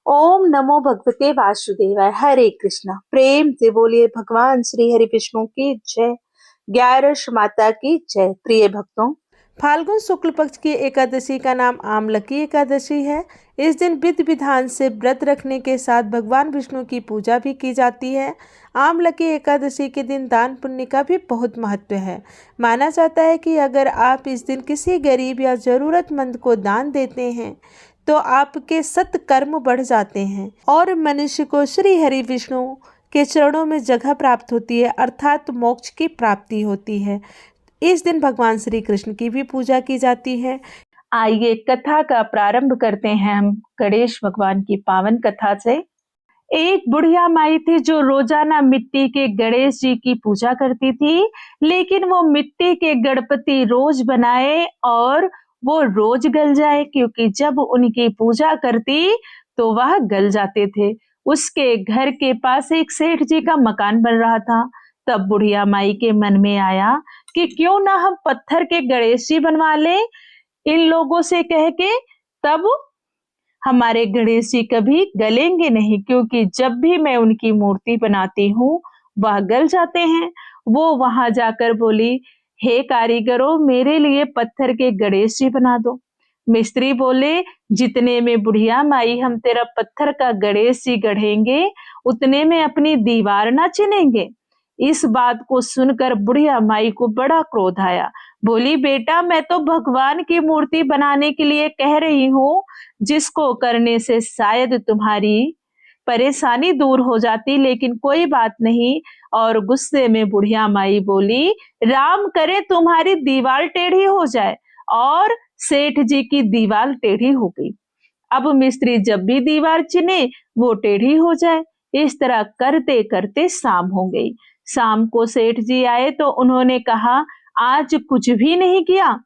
ओम नमो भगवते वासुदेवाय। हरे कृष्णा। प्रेम से बोलिए भगवान श्री हरि विष्णु की जय। 11 माता की जय। प्रिय भक्तों, फाल्गुन शुक्ल पक्ष की एकादशी का नाम आमलकी एकादशी है। इस दिन विधि विधान से व्रत रखने के साथ भगवान विष्णु की पूजा भी की जाती है। आमलकी एकादशी के दिन दान पुण्य का भी बहुत महत्व है। माना जाता है कि अगर आप इस दिन किसी गरीब या ज़रूरतमंद को दान देते हैं तो आपके सत्कर्म बढ़ जाते हैं और मनुष्य को श्री हरि विष्णु के चरणों में जगह प्राप्त होती है, अर्थात मोक्ष की प्राप्ति होती है। इस दिन भगवान श्री कृष्ण की भी पूजा की जाती है। आइए कथा का प्रारंभ करते हैं हम गणेश भगवान की पावन कथा से। एक बुढ़िया माई थी जो रोजाना मिट्टी के गणेश जी की पूजा करती थी, लेकिन वो मिट्टी के गणपति रोज बनाए और वो रोज गल जाए, क्योंकि जब उनकी पूजा करती तो वह गल जाते थे। उसके घर के पास एक सेठ जी का मकान बन रहा था। तब बुढ़िया माई के मन में आया कि क्यों ना हम पत्थर के गणेश जी बनवा लें इन लोगों से कह के। तब हमारे गणेश जी कभी गलेंगे नहीं, क्योंकि जब भी मैं उनकी मूर्ति बनाती हूँ वह गल जाते हैं। वो वहां जाकर बोली, हे कारीगरों, मेरे लिए पत्थर के गणेश जी बना दो। मिस्त्री बोले, जितने में बुढ़िया माई हम तेरा पत्थर का गणेश जी गढ़ेंगे उतने में अपनी दीवार ना चिनेंगे। इस बात को सुनकर बुढ़िया माई को बड़ा क्रोध आया। बोली, बेटा, मैं तो भगवान की मूर्ति बनाने के लिए कह रही हूँ, जिसको करने से शायद तुम्हारी परेशानी दूर हो जाती, लेकिन कोई बात नहीं। और गुस्से में बुढ़िया माई बोली, राम करे तुम्हारी दीवार टेढ़ी हो जाए। और सेठ जी की दीवार टेढ़ी हो गई। अब मिस्त्री जब भी दीवार चिने वो टेढ़ी हो जाए। इस तरह करते करते शाम हो गई। शाम को सेठ जी आए तो उन्होंने कहा, आज कुछ भी नहीं किया।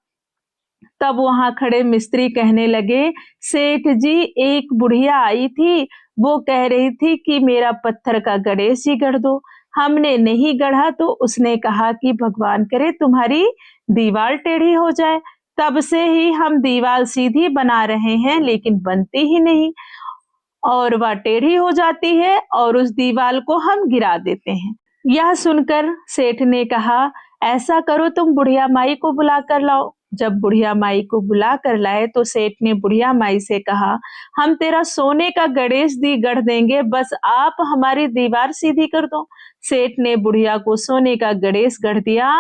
तब वहां खड़े मिस्त्री कहने लगे, सेठ जी, एक बुढ़िया आई थी, वो कह रही थी कि मेरा पत्थर का गणेश जी गढ़ दो। हमने नहीं गढ़ा तो उसने कहा कि भगवान करे तुम्हारी दीवार टेढ़ी हो जाए। तब से ही हम दीवार सीधी बना रहे हैं, लेकिन बनती ही नहीं और वह टेढ़ी हो जाती है और उस दीवार को हम गिरा देते हैं। यह सुनकर सेठ ने कहा, ऐसा करो, तुम बुढ़िया माई को बुला कर लाओ। जब बुढ़िया माई को बुला कर लाए तो सेठ ने बुढ़िया माई से कहा, हम तेरा सोने का गणेश दी गढ़ देंगे, बस आप हमारी दीवार सीधी कर दो। सेठ ने बुढ़िया को सोने का गणेश गढ़ दिया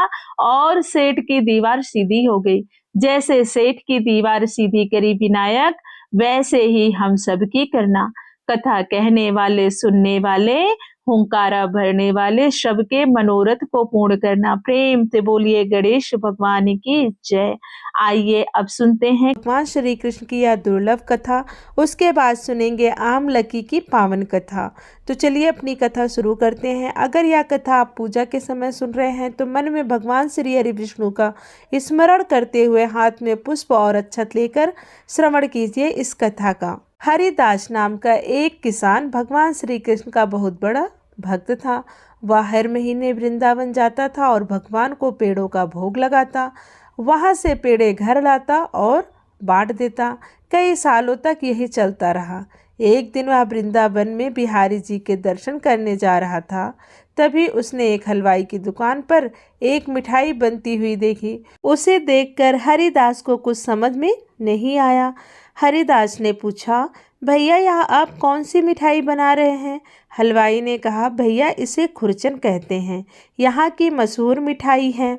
और सेठ की दीवार सीधी हो गई। जैसे सेठ की दीवार सीधी करी विनायक, वैसे ही हम सबकी करना। कथा कहने वाले, सुनने वाले, हुंकारा भरने वाले सबके मनोरथ को पूर्ण करना। प्रेम से बोलिए गणेश भगवान की जय। आइए अब सुनते हैं भगवान श्री कृष्ण की यह दुर्लभ कथा। उसके बाद सुनेंगे आमलकी की पावन कथा। तो चलिए अपनी कथा शुरू करते हैं। अगर यह कथा आप पूजा के समय सुन रहे हैं तो मन में भगवान श्री हरि विष्णु का स्मरण करते हुए हाथ में पुष्प और अक्षत लेकर श्रवण कीजिए इस कथा का। हरिदास नाम का एक किसान भगवान श्री कृष्ण का बहुत बड़ा भक्त था। वह हर महीने वृंदावन जाता था और भगवान को पेड़ों का भोग लगाता। वहां से पेड़े घर लाता और बांट देता। कई सालों तक यही चलता रहा। एक दिन वह वृंदावन में बिहारी जी के दर्शन करने जा रहा था। तभी उसने एक हलवाई की दुकान पर एक मिठाई बनती हुई देखी। उसे देखकर हरिदास को कुछ समझ में नहीं आया। हरिदास ने पूछा, भैया, यह आप कौन सी मिठाई बना रहे हैं? हलवाई ने कहा, भैया, इसे खुरचन कहते हैं, यहाँ की मशहूर मिठाई है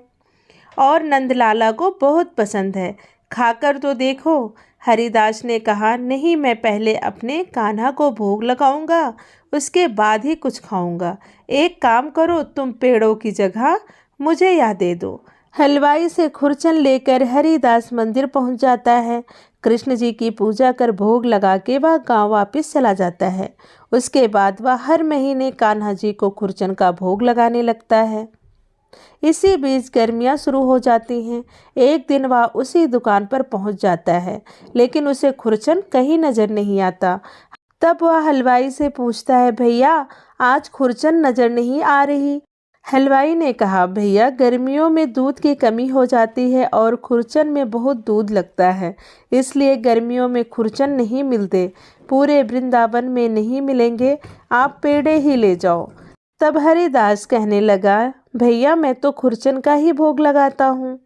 और नंदलाला को बहुत पसंद है, खाकर तो देखो। हरिदास ने कहा, नहीं, मैं पहले अपने कान्हा को भोग लगाऊंगा, उसके बाद ही कुछ खाऊंगा। एक काम करो, तुम पेड़ों की जगह मुझे यह दे दो। हलवाई से खुरचन लेकर हरिदास मंदिर पहुंच जाता है। कृष्ण जी की पूजा कर भोग लगा के वह गांव वापस चला जाता है। उसके बाद वह हर महीने कान्हा जी को खुरचन का भोग लगाने लगता है। इसी बीच गर्मियां शुरू हो जाती हैं। एक दिन वह उसी दुकान पर पहुंच जाता है, लेकिन उसे खुरचन कहीं नजर नहीं आता। तब वह हलवाई से पूछता है, भैया, आज खुरचन नजर नहीं आ रही। हलवाई ने कहा, भैया गर्मियों में दूध की कमी हो जाती है और खुरचन में बहुत दूध लगता है, इसलिए गर्मियों में खुरचन नहीं मिलते, पूरे वृंदावन में नहीं मिलेंगे, आप पेड़े ही ले जाओ। तब हरिदास कहने लगा, भैया मैं तो खुरचन का ही भोग लगाता हूँ,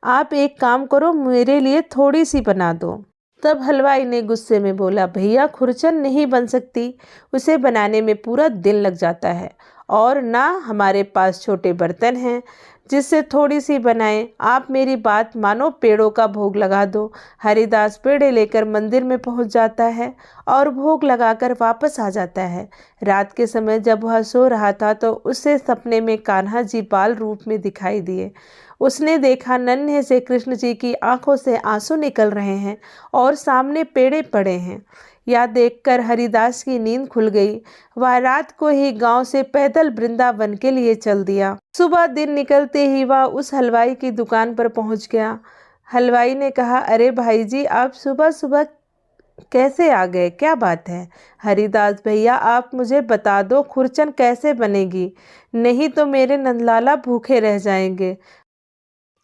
आप एक काम करो, मेरे लिए थोड़ी सी बना दो। तब हलवाई ने गुस्से में बोला, भैया खुरचन नहीं बन सकती, उसे बनाने में पूरा दिन लग जाता है और ना हमारे पास छोटे बर्तन हैं जिससे थोड़ी सी बनाएं। आप मेरी बात मानो, पेड़ों का भोग लगा दो। हरिदास पेड़े लेकर मंदिर में पहुंच जाता है और भोग लगाकर वापस आ जाता है। रात के समय जब वह सो रहा था तो उसे सपने में कान्हा जी बाल रूप में दिखाई दिए। उसने देखा नन्हे से कृष्ण जी की आंखों से आंसू निकल रहे हैं और सामने पेड़े पड़े हैं। यह देखकर हरिदास की नींद खुल गई। वह रात को ही गांव से पैदल वृंदावन के लिए चल दिया। सुबह दिन निकलते ही वह उस हलवाई की दुकान पर पहुंच गया। हलवाई ने कहा, अरे भाई जी, आप सुबह सुबह कैसे आ गए, क्या बात है? हरिदास, भैया आप मुझे बता दो खुरचन कैसे बनेगी, नहीं तो मेरे नंदलाला भूखे रह जाएंगे।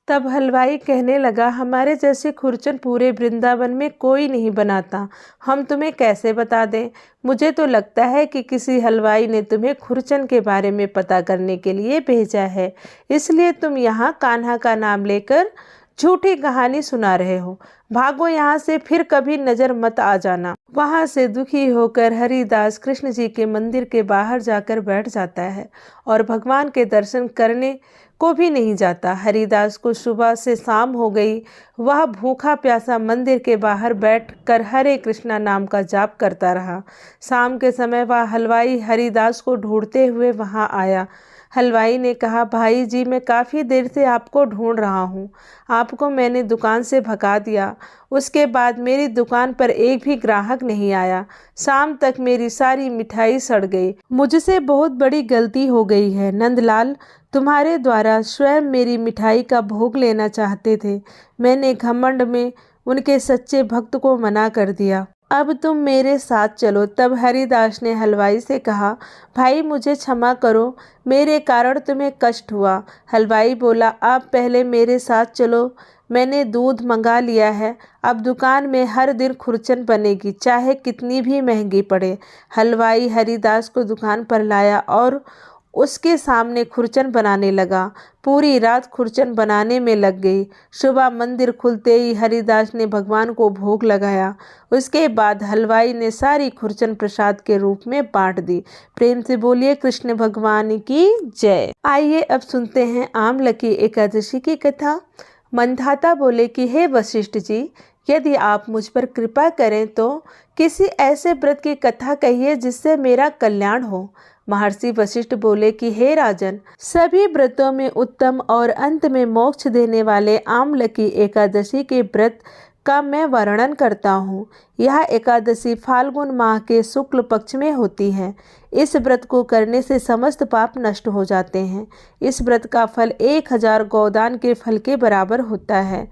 तब हलवाई कहने लगा, हमारे जैसे खुरचन पूरे वृंदावन में कोई नहीं बनाता, हम तुम्हें कैसे बता दें? मुझे तो लगता है कि किसी हलवाई ने तुम्हें खुरचन के बारे में पता करने के लिए भेजा है, इसलिए तुम यहाँ कान्हा का नाम लेकर झूठी कहानी सुना रहे हो। भागो यहाँ से, फिर कभी नजर मत आ जाना। वहां से दुखी होकर हरिदास कृष्ण जी के मंदिर के बाहर जाकर बैठ जाता है और भगवान के दर्शन करने को भी नहीं जाता। हरिदास को सुबह से शाम हो गई। वह भूखा प्यासा मंदिर के बाहर बैठकर हरे कृष्णा नाम का जाप करता रहा। शाम के समय वह हलवाई हरिदास को ढूंढते हुए वहां आया। हलवाई ने कहा, भाई जी, मैं काफ़ी देर से आपको ढूंढ रहा हूँ। आपको मैंने दुकान से भगा दिया, उसके बाद मेरी दुकान पर एक भी ग्राहक नहीं आया। शाम तक मेरी सारी मिठाई सड़ गई। मुझसे बहुत बड़ी गलती हो गई है। नंदलाल तुम्हारे द्वारा स्वयं मेरी मिठाई का भोग लेना चाहते थे, मैंने घमंड में उनके सच्चे भक्त को मना कर दिया। अब तुम मेरे साथ चलो। तब हरिदास ने हलवाई से कहा, भाई मुझे क्षमा करो, मेरे कारण तुम्हें कष्ट हुआ। हलवाई बोला, आप पहले मेरे साथ चलो, मैंने दूध मंगा लिया है, अब दुकान में हर दिन खुरचन बनेगी, चाहे कितनी भी महंगी पड़े। हलवाई हरिदास को दुकान पर लाया और उसके सामने खुरचन बनाने लगा। पूरी रात खुरचन बनाने में लग गई। सुबह मंदिर खुलते ही हरिदास ने भगवान को भोग लगाया। उसके बाद हलवाई ने सारी खुरचन प्रसाद के रूप में बांट दी। प्रेम से बोलिए कृष्ण भगवान की जय। आइए अब सुनते हैं आमलकी एकादशी की कथा। मंधाता बोले कि हे वशिष्ठ जी, यदि आप मुझ पर कृपा करें तो किसी ऐसे व्रत की कथा कहिए जिससे मेरा कल्याण हो। महर्षि वशिष्ठ बोले कि हे राजन, सभी व्रतों में उत्तम और अंत में मोक्ष देने वाले आमलकी एकादशी के व्रत का मैं वर्णन करता हूँ। यह एकादशी फाल्गुन माह के शुक्ल पक्ष में होती है। इस व्रत को करने से समस्त पाप नष्ट हो जाते हैं। इस व्रत का फल 1000 गोदान के फल के बराबर होता है।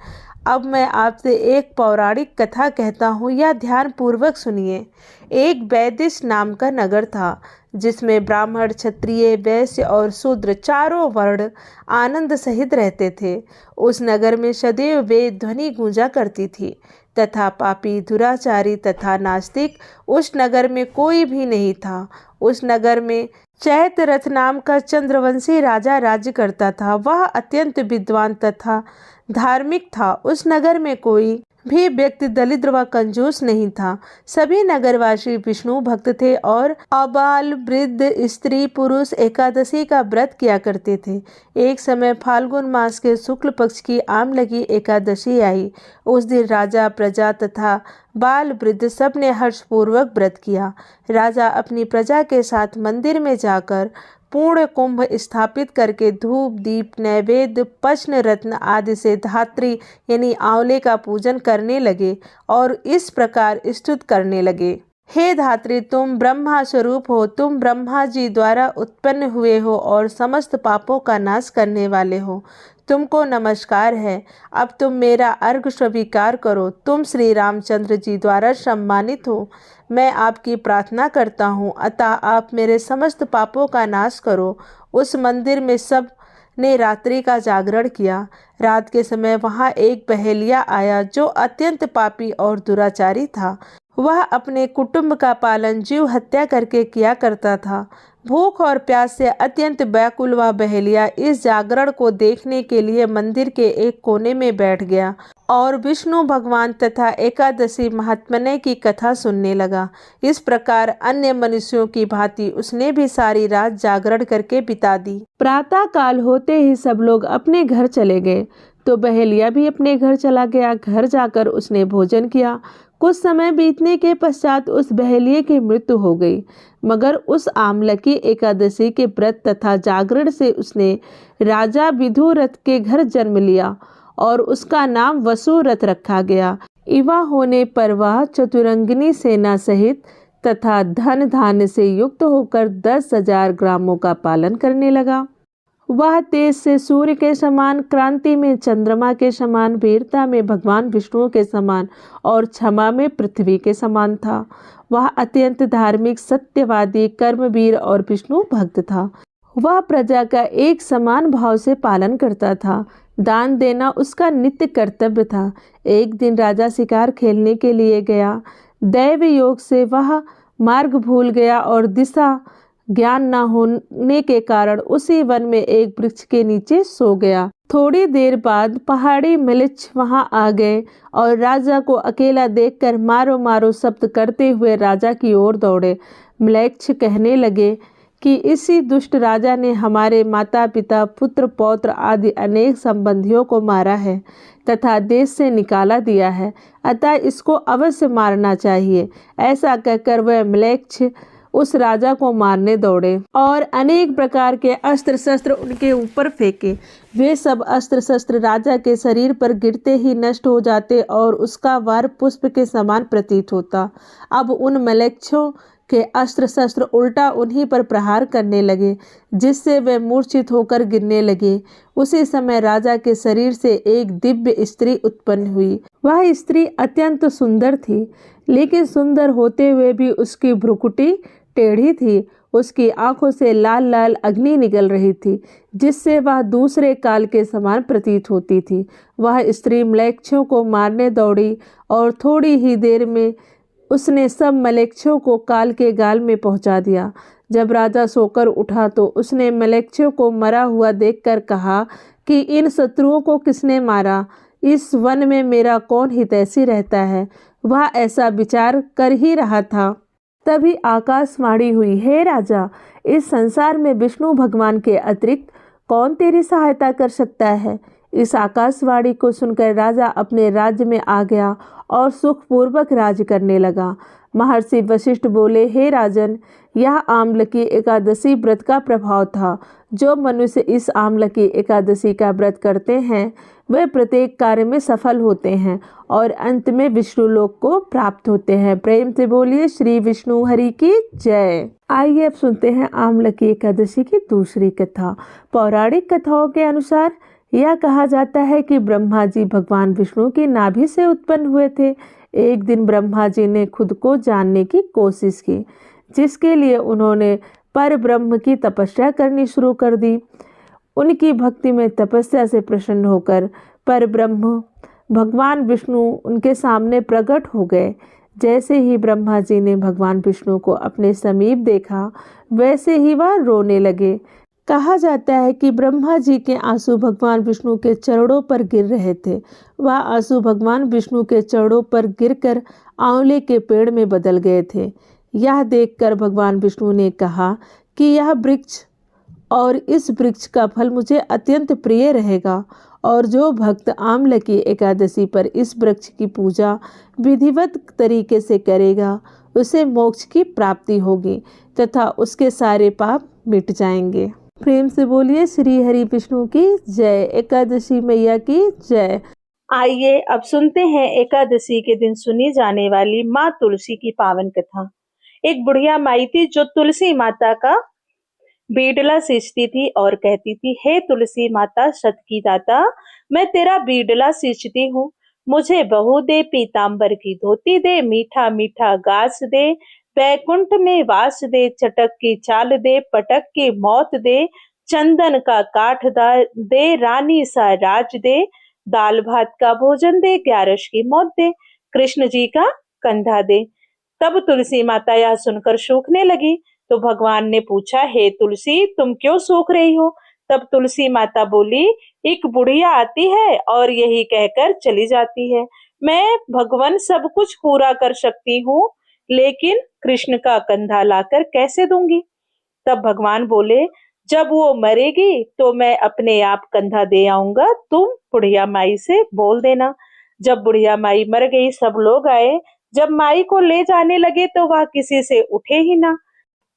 अब मैं आपसे एक पौराणिक कथा कहता हूँ, या ध्यान पूर्वक सुनिए। एक वैदिश नाम का नगर था जिसमें ब्राह्मण, क्षत्रिय, वैश्य और शूद्र चारों वर्ण आनंद सहित रहते थे। उस नगर में सदैव वेद ध्वनि गूंजा करती थी तथा पापी, दुराचारी तथा नास्तिक उस नगर में कोई भी नहीं था। उस नगर में चैत्ररथ नाम का चंद्रवंशी राजा राज्य करता था। वह अत्यंत विद्वान तथा धार्मिक था। उस नगर में कोई भी व्यक्ति दरिद्र व कंजूस नहीं था। सभी नगरवासी विष्णु भक्त थे और अबाल, वृद्ध, स्त्री, पुरुष एकादशी का व्रत किया करते थे। एक समय फाल्गुन मास के शुक्ल पक्ष की आमलकी एकादशी आई। उस दिन राजा, प्रजा तथा बाल वृद्ध सब ने हर्षपूर्वक व्रत किया। राजा अपनी प्रजा के साथ मंदिर में जाकर पूर्ण कुंभ स्थापित करके धूप, दीप, नैवेद्य, पश्न रत्न आदि से धात्री यानी आंवले का पूजन करने लगे और इस प्रकार स्तुत करने लगे। हे धात्री, तुम ब्रह्मा स्वरूप हो, तुम ब्रह्मा जी द्वारा उत्पन्न हुए हो और समस्त पापों का नाश करने वाले हो। तुमको नमस्कार है। अब तुम मेरा अर्घ स्वीकार करो। तुम श्री रामचंद्र जी द्वारा सम्मानित हो। मैं आपकी प्रार्थना करता हूँ, अतः आप मेरे समस्त पापों का नाश करो। उस मंदिर में सब ने रात्रि का जागरण किया। रात के समय वहाँ एक बहेलिया आया जो अत्यंत पापी और दुराचारी था। वह अपने कुटुंब का पालन जीव हत्या करके किया करता था। भूख और प्यास से अत्यंत व्याकुल वह बहेलिया इस जागरण को देखने के लिए मंदिर के एक कोने में बैठ गया और विष्णु भगवान तथा एकादशी महात्म्य की कथा सुनने लगा। इस प्रकार अन्य मनुष्यों की भांति उसने भी सारी रात जागरण करके बिता दी। प्रातः काल होते ही सब लोग अपने घर चले गए, तो बहेलिया भी अपने घर चला गया। घर जाकर उसने भोजन किया। कुछ समय बीतने के पश्चात उस बहेलिये की मृत्यु हो गई, मगर उस आमलकी एकादशी के व्रत तथा जागरण से उसने राजा विदुरथ के घर जन्म लिया और उसका नाम वसुरथ रखा गया। युवा होने पर वह चतुरंगिनी सेना सहित तथा धन धान्य से युक्त होकर 10,000 ग्रामों का पालन करने लगा। वह तेज से सूर्य के समान, क्रांति में चंद्रमा के समान, वीरता में भगवान विष्णु के समान और क्षमा में पृथ्वी के समान था। वह अत्यंत धार्मिक, सत्यवादी, कर्मवीर और विष्णु भक्त था। वह प्रजा का एक समान भाव से पालन करता था। दान देना उसका नित्य कर्तव्य था। एक दिन राजा शिकार खेलने के लिए गया। दैव योग से वह मार्ग भूल गया और दिशा ज्ञान न होने के कारण उसी वन में एक वृक्ष के नीचे सो गया। थोड़ी देर बाद पहाड़ी म्लेच्छ वहां आ गए और राजा को अकेला देखकर मारो मारो शब्द करते हुए राजा की ओर दौड़े। म्लेच्छ कहने लगे कि इसी दुष्ट राजा ने हमारे माता पिता, पुत्र पौत्र आदि अनेक संबंधियों को मारा है तथा देश से निकाला दिया है, अतः इसको अवश्य मारना चाहिए। ऐसा कहकर वह म्लेच्छ उस राजा को मारने दौड़े और अनेक प्रकार के अस्त्र शस्त्र उनके ऊपर फेंके। वे सब अस्त्र शस्त्र राजा के शरीर पर गिरते ही नष्ट हो जाते और उसका वार पुष्प के समान प्रतीत होता। अब उन म्लेच्छों के अस्त्र शस्त्र उल्टा उन्हीं पर प्रहार करने लगे, जिससे वे मूर्छित होकर गिरने लगे। उसी समय राजा के शरीर से एक दिव्य स्त्री उत्पन्न हुई। वह स्त्री अत्यंत सुंदर थी, लेकिन सुंदर होते हुए भी उसकी भ्रुकुटी टेढ़ी थी। उसकी आंखों से लाल लाल अग्नि निकल रही थी, जिससे वह दूसरे काल के समान प्रतीत होती थी। वह स्त्री म्लेच्छों को मारने दौड़ी और थोड़ी ही देर में उसने सब म्लेच्छों को काल के गाल में पहुंचा दिया। जब राजा सोकर उठा तो उसने म्लेच्छों को मरा हुआ देखकर कहा कि इन शत्रुओं को किसने मारा? इस वन में मेरा कौन हितैषी रहता है? वह ऐसा विचार कर ही रहा था, तभी आकाशवाणी हुई, हे राजा, इस संसार में विष्णु भगवान के अतिरिक्त कौन तेरी सहायता कर सकता है? इस आकाशवाणी को सुनकर राजा अपने राज्य में आ गया और सुखपूर्वक राज्य करने लगा। महर्षि वशिष्ठ बोले, हे राजन, यह आमलकी एकादशी व्रत का प्रभाव था। जो मनुष्य इस आमलकी एकादशी का व्रत करते हैं वे प्रत्येक कार्य में सफल होते हैं और अंत में विष्णु लोक को प्राप्त होते हैं। प्रेम से बोलिए श्री विष्णु हरि की जय। आइए अब सुनते हैं आमलकी एकादशी की दूसरी कथा। पौराणिक कथाओं के अनुसार यह कहा जाता है कि ब्रह्मा जी भगवान विष्णु की नाभि से उत्पन्न हुए थे। एक दिन ब्रह्मा जी ने खुद को जानने की कोशिश की, जिसके लिए उन्होंने पर ब्रह्म की तपस्या करनी शुरू कर दी। उनकी भक्ति में तपस्या से प्रसन्न होकर पर ब्रह्म भगवान विष्णु उनके सामने प्रकट हो गए। जैसे ही ब्रह्मा जी ने भगवान विष्णु को अपने समीप देखा, वैसे ही वह रोने लगे। कहा जाता है कि ब्रह्मा जी के आंसू भगवान विष्णु के चरणों पर गिर रहे थे। वह आंसू भगवान विष्णु के चरणों पर गिरकर आंवले के पेड़ में बदल गए थे। यह देखकर भगवान विष्णु ने कहा कि यह वृक्ष और इस वृक्ष का फल मुझे अत्यंत प्रिय रहेगा और जो भक्त आमलकी एकादशी पर इस वृक्ष की पूजा विधिवत तरीके से करेगा उसे मोक्ष की प्राप्ति होगी तथा उसके सारे पाप मिट जाएंगे। प्रेम से बोलिए श्री हरि विष्णु की जय, एकादशी मैया की जय। आइए अब सुनते हैं एकादशी के दिन सुनी जाने वाली माँ तुलसी की पावन कथा। एक बुढ़िया माई थी जो तुलसी माता का बीडला सींचती थी और कहती थी, हे तुलसी माता सत की दाता, मैं तेरा बीडला सींचती हूँ, मुझे बहू दे, पीतांबर की धोती दे, मीठा मीठा घास दे, बैकुंठ में वास दे, चटक की चाल दे, पटक की मौत दे, चंदन का काठ दे, रानी सा राज दे, दाल भात का भोजन दे, ग्यारस की मौत दे, कृष्ण जी का कंधा दे। तब तुलसी माता यह सुनकर सूखने लगी। तो भगवान ने पूछा, हे तुलसी, तुम क्यों सूख रही हो? तब तुलसी माता बोली, एक बुढ़िया आती है और यही कहकर चली जाती है। मैं भगवान सब कुछ पूरा कर सकती हूँ, लेकिन कृष्ण का कंधा लाकर कैसे दूंगी? तब भगवान बोले, जब वो मरेगी तो मैं अपने आप कंधा दे आऊंगा, तुम बुढ़िया माई से बोल देना। जब बुढ़िया माई मर गई, सब लोग आए। जब माई को ले जाने लगे तो वह किसी से उठे ही ना।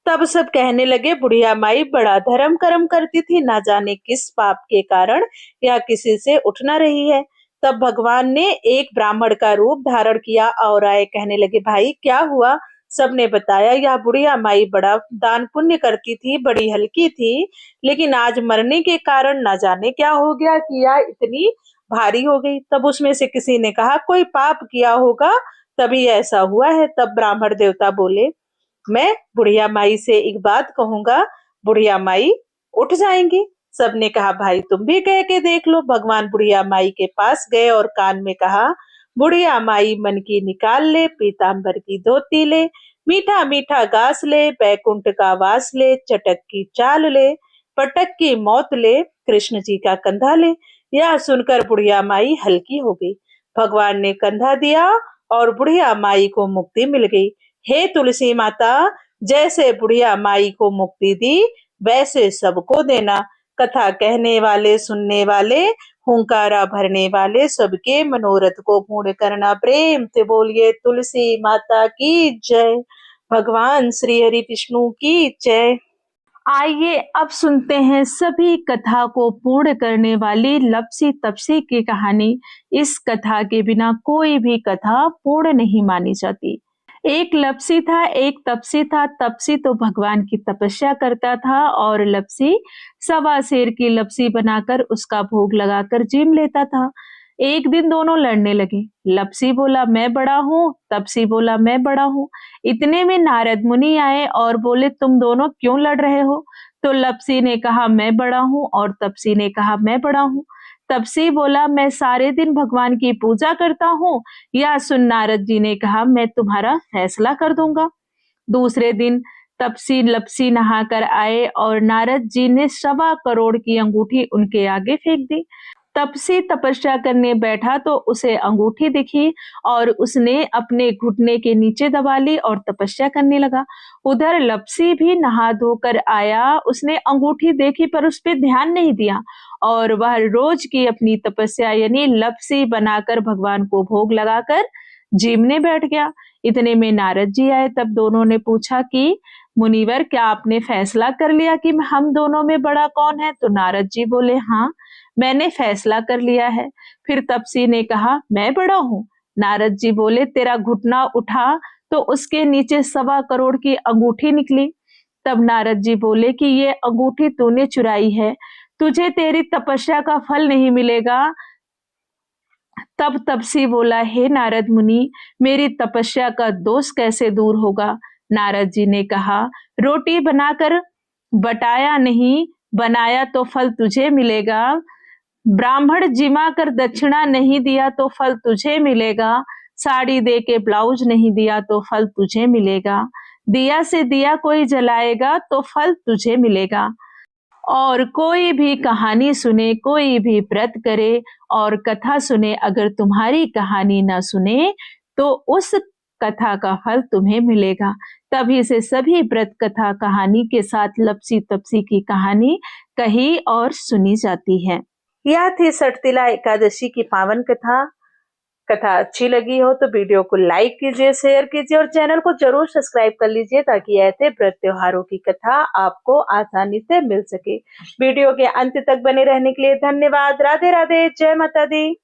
तब सब कहने लगे, बुढ़िया माई बड़ा धर्म कर्म करती थी, ना जाने किस पाप के कारण यह किसी से उठ ना रही है। तब भगवान ने एक ब्राह्मण का रूप धारण किया और आए, कहने लगे, भाई क्या हुआ? सबने बताया, यह बुढ़िया माई बड़ा दान पुण्य करती थी, बड़ी हल्की थी, लेकिन आज मरने के कारण ना जाने क्या हो गया कि यह इतनी भारी हो गई। तब उसमें से किसी ने कहा, कोई पाप किया होगा तभी ऐसा हुआ है। तब ब्राह्मण देवता बोले, मैं बुढ़िया माई से एक बात कहूंगा, बुढ़िया माई उठ जाएंगी। सबने कहा, भाई तुम भी कह के देख लो। भगवान बुढ़िया माई के पास गए और कान में कहा, बुढ़िया माई मन की निकाल ले, पीतांबर की धोती ले, मीठा मीठा घास ले, बैकुंठ का वास ले, चटक की चाल ले, पटक की मौत ले, कृष्ण जी का कंधा ले। यह सुनकर बुढ़िया माई हल्की हो गई। भगवान ने कंधा दिया और बुढ़िया माई को मुक्ति मिल गई। हे तुलसी माता, जैसे बुढ़िया माई को मुक्ति दी, वैसे सबको देना। कथा कहने वाले, सुनने वाले, हुंकारा भरने वाले, सबके मनोरथ को पूर्ण करना। प्रेम से बोलिए तुलसी माता की जय। भगवान श्री हरि विष्णु की जय। आइए अब सुनते हैं सभी कथा को पूर्ण करने वाली लपसी तपसी की कहानी। इस कथा के बिना कोई भी कथा पूर्ण नहीं मानी जाती। एक लपसी था, एक तपसी था। तपसी तो भगवान की तपस्या करता था और लपसी सवा शेर की लपसी बनाकर उसका भोग लगाकर जीम लेता था। एक दिन दोनों लड़ने लगे। लपसी बोला, मैं बड़ा हूँ, तपसी बोला, मैं बड़ा हूँ। इतने में नारद मुनि आए और बोले, तुम दोनों क्यों लड़ रहे हो? तो लपसी ने कहा, मैं बड़ा हूँ, और तपसी ने कहा, मैं बड़ा हूँ। तपसी बोला, मैं सारे दिन भगवान की पूजा करता हूँ। यह सुन नारद जी ने कहा, मैं तुम्हारा फैसला कर दूंगा। दूसरे दिन तपसी लपसी नहाकर आए और नारद जी ने 1.25 करोड़ की अंगूठी उनके आगे फेंक दी। तपसी तपस्या करने बैठा तो उसे अंगूठी दिखी और उसने अपने घुटने के नीचे दबा ली और तपस्या करने लगा। उधर लपसी भी नहा धोकर आया, उसने अंगूठी देखी पर उस पर ध्यान नहीं दिया और वह रोज की अपनी तपस्या यानी लपसी बनाकर भगवान को भोग लगाकर जीमने बैठ गया। इतने में नारद जी आए। तब दोनों ने पूछा कि मुनिवर, क्या आपने फैसला कर लिया कि हम दोनों में बड़ा कौन है? तो नारद जी बोले, हाँ, मैंने फैसला कर लिया है। फिर तपसी ने कहा, मैं बड़ा हूँ? नारद जी बोले, तेरा घुटना उठा तो उसके नीचे 1.25 करोड़ की अंगूठी निकली। तब नारद जी बोले कि ये अंगूठी तूने चुराई है, तुझे तेरी तपस्या का फल नहीं मिलेगा। तब तपसी बोला, हे नारद मुनि, मेरी तपस्या का दोष कैसे दूर होगा? नारद जी ने कहा, रोटी बनाकर बटाया नहीं, बनाया तो फल तुझे मिलेगा। ब्राह्मण जिमा कर दक्षिणा नहीं दिया तो फल तुझे मिलेगा। साड़ी दे के ब्लाउज नहीं दिया तो फल तुझे मिलेगा। दिया से दिया कोई जलाएगा तो फल तुझे मिलेगा। और कोई भी कहानी सुने, कोई भी व्रत करे और कथा सुने, अगर तुम्हारी कहानी ना सुने तो उस कथा का फल तुम्हें मिलेगा। तभी से सभी व्रत कथा कहानी के साथ लपसी तपसी की कहानी कही और सुनी जाती है। यह थी सटतिला एकादशी की पावन कथा। कथा अच्छी लगी हो तो वीडियो को लाइक कीजिए, शेयर कीजिए और चैनल को जरूर सब्सक्राइब कर लीजिए ताकि ऐसे व्रत त्योहारों की कथा आपको आसानी से मिल सके। वीडियो के अंत तक बने रहने के लिए धन्यवाद। राधे राधे, जय माता दी।